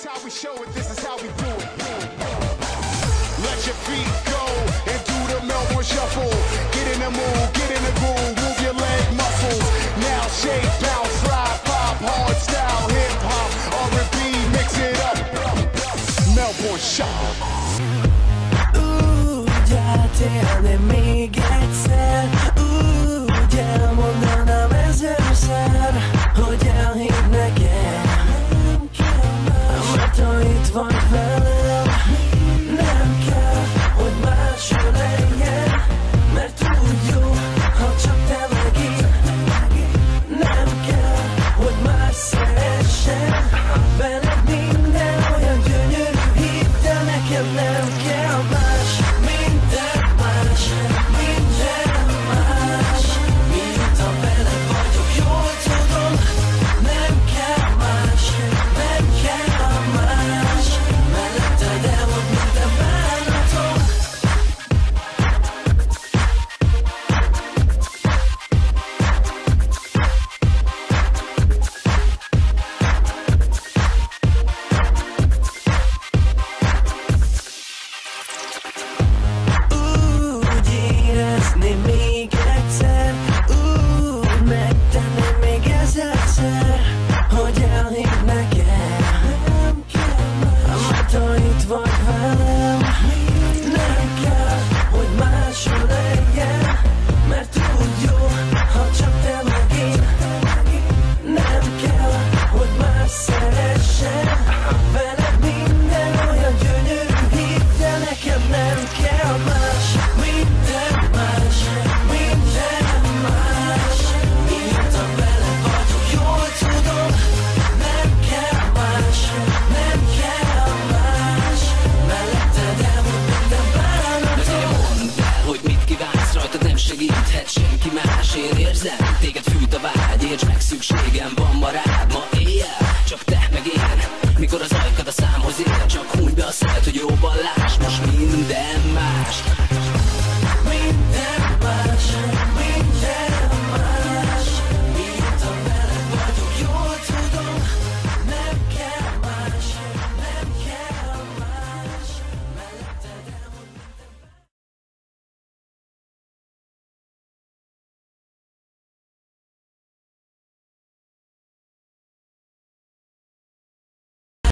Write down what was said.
is how we show it, this is how we do it. Let your feet go and do the Melbourne shuffle. Get in the mood, get in the groove, move your leg muscles. Now shake, bounce, slide, pop, hard style, hip hop, R&B, mix it up. Melbourne shuffle. Gyertél még egyszer, úgy elmondanám ezerszer, hogy elhidd nekem. Mert ha itt vagy velem, nem kell, hogy máshol legyen, mert tudjuk, ha csak te meg én. Nem kell, hogy más szeressen, veled minden olyan gyönyörű, hidd el nekem, nem kell más. Minden más, minden más, mint ha veled vagyok, jól tudom, nem kell más, nem kell más, melletted elmond minden bánatom. Úgy érezni még egyszer, úgy megtenni még ezerszer, hogy elhidd nekem. Mert ha itt vagy velem, nem kell, hogy máshol legyen, mert tudjuk, ha csak te meg én. Nem kell, hogy más szeressen, veled minden olyan gyönyörű, hidd el nekem, nem kell más. Minden más, minden más, mint ha veled vagyok, jól tudom, nem kell más, nem kell más, melletted elmond minden bánatom. Mondd el, hogy mit kívánsz, rajtad nem segíthet senki más. Én érzem, téged fűt a vágy, értsd meg, szükségem van ma rád. Ma éjjel, csak te meg én, mikor az ajkad a számhoz ér, csak húny be a szemed, hogy jobban láss. Most minden más,